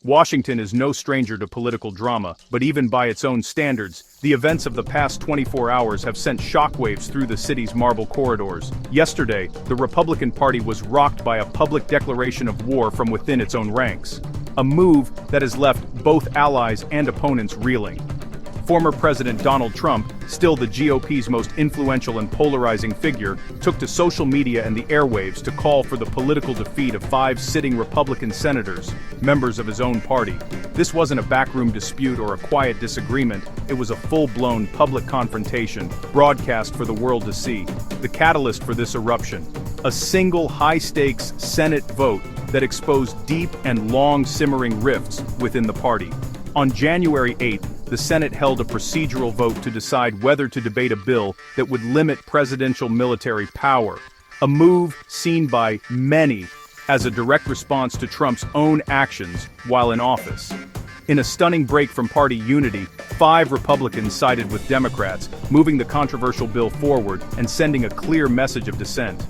Washington is no stranger to political drama, but even by its own standards, the events of the past 24 hours have sent shockwaves through the city's marble corridors. Yesterday, the Republican Party was rocked by a public declaration of war from within its own ranks. A move that has left both allies and opponents reeling. Former President Donald Trump, still the GOP's most influential and polarizing figure, took to social media and the airwaves to call for the political defeat of 5 sitting Republican senators, members of his own party. This wasn't a backroom dispute or a quiet disagreement, it was a full-blown public confrontation, broadcast for the world to see. The catalyst for this eruption: a single high-stakes Senate vote that exposed deep and long-simmering rifts within the party. On January 8th, the Senate held a procedural vote to decide whether to debate a bill that would limit presidential military power, a move seen by many as a direct response to Trump's own actions while in office. In a stunning break from party unity, 5 Republicans sided with Democrats, moving the controversial bill forward and sending a clear message of dissent.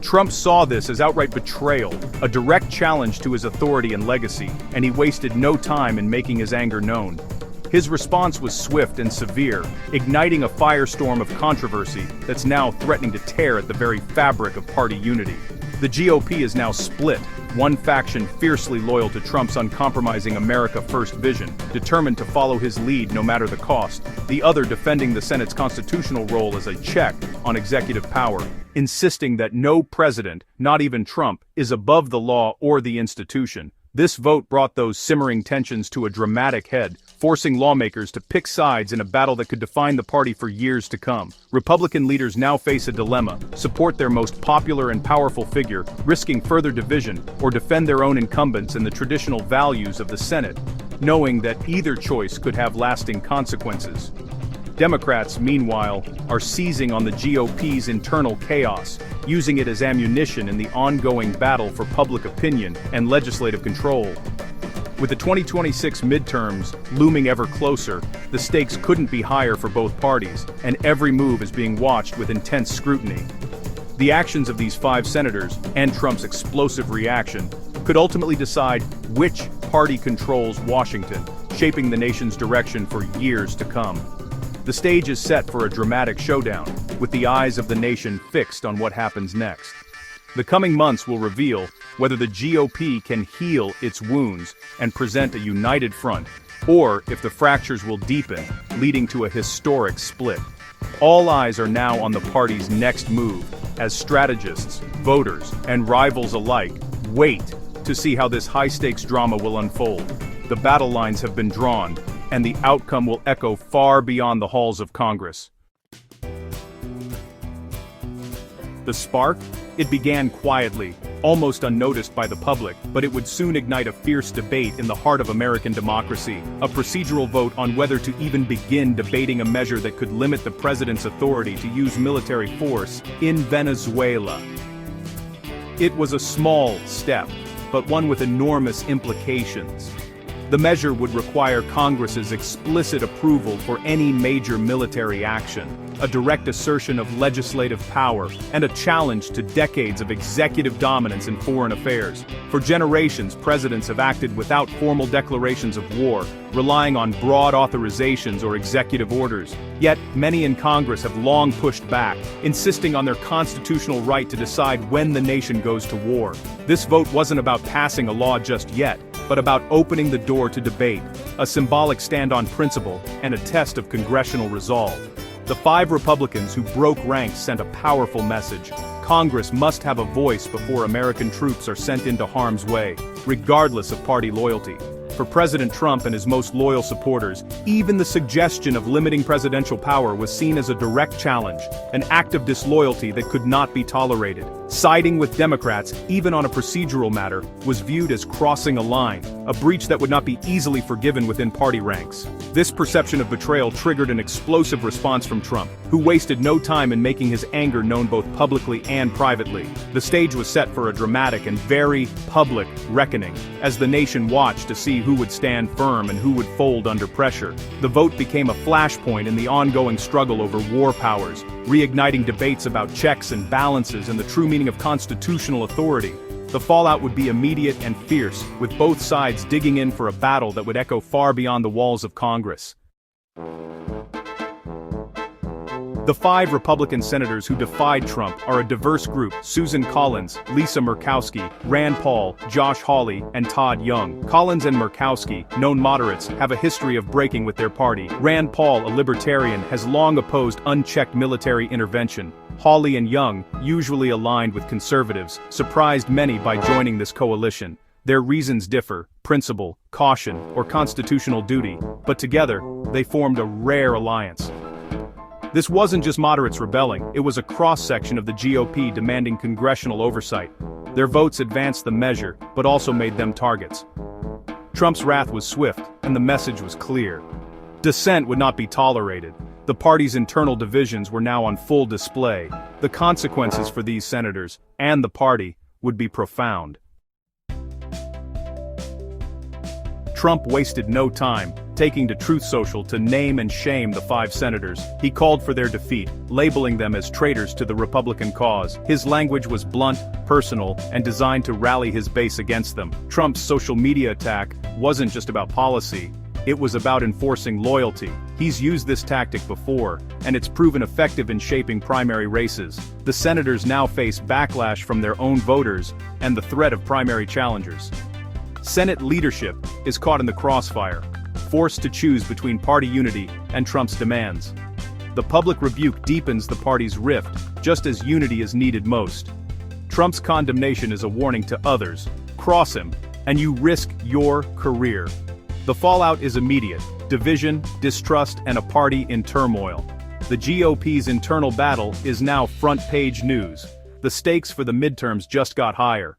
Trump saw this as outright betrayal, a direct challenge to his authority and legacy, and he wasted no time in making his anger known. His response was swift and severe, igniting a firestorm of controversy that's now threatening to tear at the very fabric of party unity. The GOP is now split, one faction fiercely loyal to Trump's uncompromising America First vision, determined to follow his lead no matter the cost, the other defending the Senate's constitutional role as a check on executive power, insisting that no president, not even Trump, is above the law or the institution. This vote brought those simmering tensions to a dramatic head, forcing lawmakers to pick sides in a battle that could define the party for years to come. Republican leaders now face a dilemma: support their most popular and powerful figure, risking further division, or defend their own incumbents and the traditional values of the Senate, knowing that either choice could have lasting consequences. Democrats, meanwhile, are seizing on the GOP's internal chaos, using it as ammunition in the ongoing battle for public opinion and legislative control. With the 2026 midterms looming ever closer, the stakes couldn't be higher for both parties, and every move is being watched with intense scrutiny. The actions of these 5 senators, and Trump's explosive reaction, could ultimately decide which party controls Washington, shaping the nation's direction for years to come. The stage is set for a dramatic showdown, with the eyes of the nation fixed on what happens next. The coming months will reveal whether the GOP can heal its wounds and present a united front, or if the fractures will deepen, leading to a historic split. All eyes are now on the party's next move, as strategists, voters, and rivals alike wait to see how this high-stakes drama will unfold. The battle lines have been drawn, and the outcome will echo far beyond the halls of Congress. The spark? It began quietly, almost unnoticed by the public, but it would soon ignite a fierce debate in the heart of American democracy, a procedural vote on whether to even begin debating a measure that could limit the president's authority to use military force in Venezuela. It was a small step, but one with enormous implications. The measure would require Congress's explicit approval for any major military action, a direct assertion of legislative power, and a challenge to decades of executive dominance in foreign affairs. For generations, presidents have acted without formal declarations of war, relying on broad authorizations or executive orders. Yet, many in Congress have long pushed back, insisting on their constitutional right to decide when the nation goes to war. This vote wasn't about passing a law just yet, but about opening the door to debate, a symbolic stand on principle, and a test of congressional resolve. The 5 Republicans who broke ranks sent a powerful message. Congress must have a voice before American troops are sent into harm's way, regardless of party loyalty. For President Trump and his most loyal supporters, even the suggestion of limiting presidential power was seen as a direct challenge, an act of disloyalty that could not be tolerated. Siding with Democrats, even on a procedural matter, was viewed as crossing a line, a breach that would not be easily forgiven within party ranks. This perception of betrayal triggered an explosive response from Trump, who wasted no time in making his anger known both publicly and privately. The stage was set for a dramatic and very public reckoning, as the nation watched to see who would stand firm and who would fold under pressure. The vote became a flashpoint in the ongoing struggle over war powers, reigniting debates about checks and balances and the true meaning of constitutional authority. The fallout would be immediate and fierce, with both sides digging in for a battle that would echo far beyond the walls of Congress. The 5 Republican senators who defied Trump are a diverse group: Susan Collins, Lisa Murkowski, Rand Paul, Josh Hawley, and Todd Young. Collins and Murkowski, known moderates, have a history of breaking with their party. Rand Paul, a libertarian, has long opposed unchecked military intervention. Hawley and Young, usually aligned with conservatives, surprised many by joining this coalition. Their reasons differ: principle, caution, or constitutional duty, but together, they formed a rare alliance. This wasn't just moderates rebelling, it was a cross-section of the GOP demanding congressional oversight. Their votes advanced the measure, but also made them targets. Trump's wrath was swift, and the message was clear. Dissent would not be tolerated. The party's internal divisions were now on full display. The consequences for these senators, and the party, would be profound. Trump wasted no time, taking to Truth Social to name and shame the 5 senators. He called for their defeat, labeling them as traitors to the Republican cause. His language was blunt, personal, and designed to rally his base against them. Trump's social media attack wasn't just about policy, it was about enforcing loyalty. He's used this tactic before, and it's proven effective in shaping primary races. The senators now face backlash from their own voters and the threat of primary challengers. Senate leadership is caught in the crossfire, forced to choose between party unity and Trump's demands. The public rebuke deepens the party's rift, just as unity is needed most. Trump's condemnation is a warning to others: cross him, and you risk your career. The fallout is immediate: division, distrust, and a party in turmoil. The GOP's internal battle is now front-page news. The stakes for the midterms just got higher.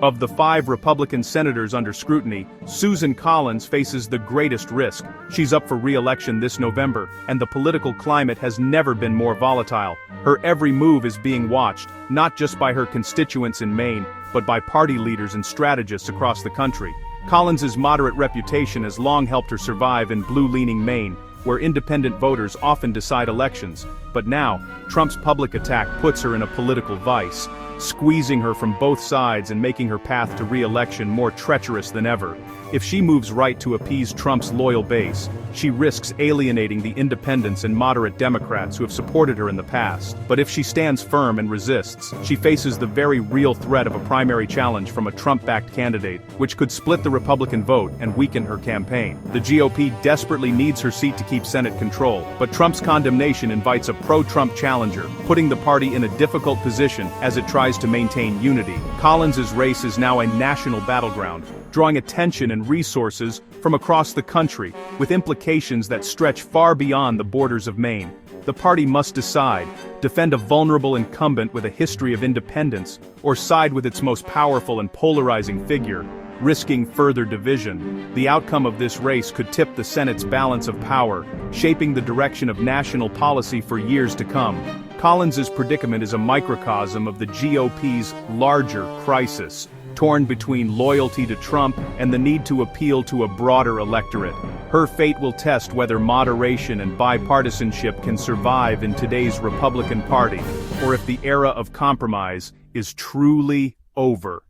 Of the 5 Republican senators under scrutiny, Susan Collins faces the greatest risk. She's up for re-election this November, and the political climate has never been more volatile. Her every move is being watched, not just by her constituents in Maine, but by party leaders and strategists across the country. Collins's moderate reputation has long helped her survive in blue-leaning Maine, where independent voters often decide elections. But now, Trump's public attack puts her in a political vice, squeezing her from both sides and making her path to re-election more treacherous than ever. If she moves right to appease Trump's loyal base, she risks alienating the independents and moderate Democrats who have supported her in the past. But if she stands firm and resists, she faces the very real threat of a primary challenge from a Trump-backed candidate, which could split the Republican vote and weaken her campaign. The GOP desperately needs her seat to keep Senate control, but Trump's condemnation invites a pro-Trump challenger, putting the party in a difficult position as it tries to maintain unity. Collins's race is now a national battleground, drawing attention and resources from across the country, with implications that stretch far beyond the borders of Maine. The party must decide: defend a vulnerable incumbent with a history of independence, or side with its most powerful and polarizing figure, risking further division. The outcome of this race could tip the Senate's balance of power, shaping the direction of national policy for years to come. Collins's predicament is a microcosm of the GOP's larger crisis, torn between loyalty to Trump and the need to appeal to a broader electorate. Her fate will test whether moderation and bipartisanship can survive in today's Republican Party, or if the era of compromise is truly over.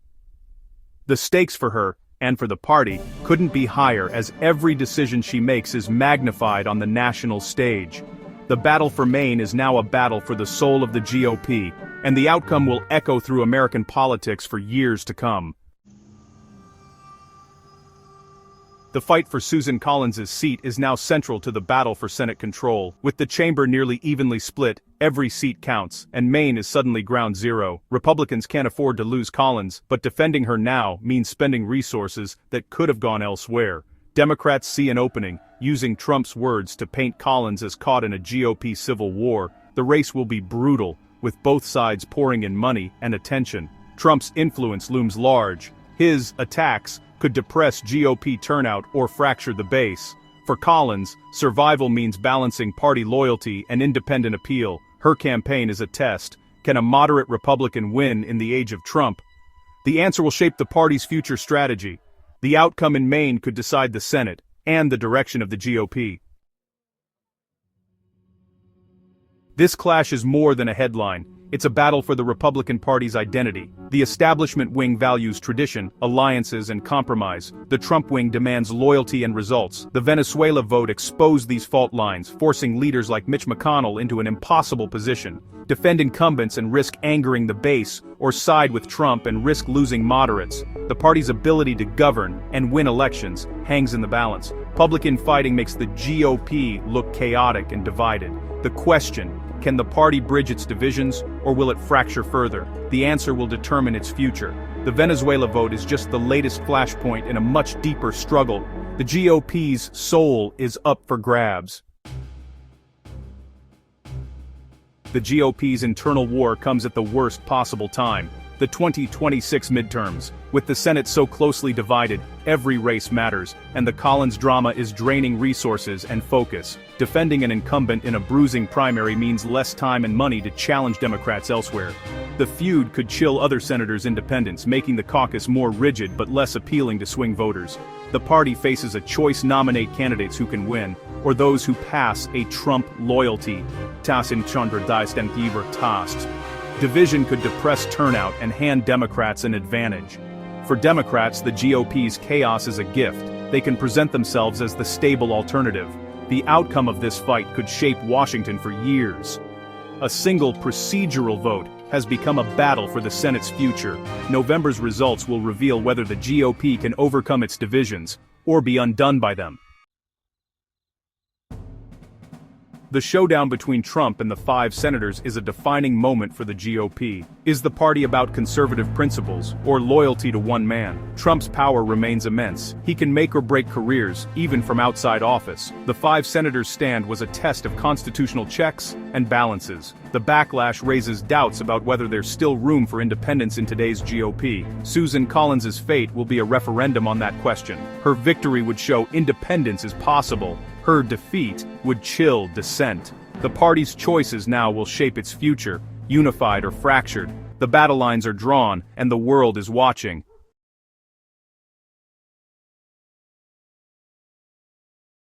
The stakes for her, and for the party, couldn't be higher, as every decision she makes is magnified on the national stage. The battle for Maine is now a battle for the soul of the GOP, and the outcome will echo through American politics for years to come. The fight for Susan Collins's seat is now central to the battle for Senate control. With the chamber nearly evenly split, every seat counts, and Maine is suddenly ground zero. Republicans can't afford to lose Collins, but defending her now means spending resources that could have gone elsewhere. Democrats see an opening, using Trump's words to paint Collins as caught in a GOP civil war. The race will be brutal, with both sides pouring in money and attention. Trump's influence looms large. His attacks could depress GOP turnout or fracture the base. For Collins, survival means balancing party loyalty and independent appeal. Her campaign is a test. Can a moderate Republican win in the age of Trump? The answer will shape the party's future strategy. The outcome in Maine could decide the Senate and the direction of the GOP. This clash is more than a headline. It's a battle for the Republican Party's identity. The establishment wing values tradition, alliances, and compromise. The Trump wing demands loyalty and results. The Venezuela vote exposed these fault lines, forcing leaders like Mitch McConnell into an impossible position. Defend incumbents and risk angering the base, or side with Trump and risk losing moderates. The party's ability to govern and win elections hangs in the balance. Public infighting makes the GOP look chaotic and divided. The question: can the party bridge its divisions, or will it fracture further? The answer will determine its future. The Venezuela vote is just the latest flashpoint in a much deeper struggle. The GOP's soul is up for grabs. The GOP's internal war comes at the worst possible time. The 2026 midterms. With the Senate so closely divided, every race matters, and the Collins drama is draining resources and focus. Defending an incumbent in a bruising primary means less time and money to challenge Democrats elsewhere. The feud could chill other senators' independence, making the caucus more rigid but less appealing to swing voters. The party faces a choice: nominate candidates who can win, or those who pass a Trump loyalty. Division could depress turnout and hand Democrats an advantage. For Democrats, the GOP's chaos is a gift. They can present themselves as the stable alternative. The outcome of this fight could shape Washington for years. A single procedural vote has become a battle for the Senate's future. November's results will reveal whether the GOP can overcome its divisions, or be undone by them. The showdown between Trump and the 5 senators is a defining moment for the GOP. Is the party about conservative principles, or loyalty to one man? Trump's power remains immense. He can make or break careers, even from outside office. The 5 senators' stand was a test of constitutional checks and balances. The backlash raises doubts about whether there's still room for independence in today's GOP. Susan Collins's fate will be a referendum on that question. Her victory would show independence is possible. Her defeat would chill dissent. The party's choices now will shape its future, unified or fractured. The battle lines are drawn, and the world is watching.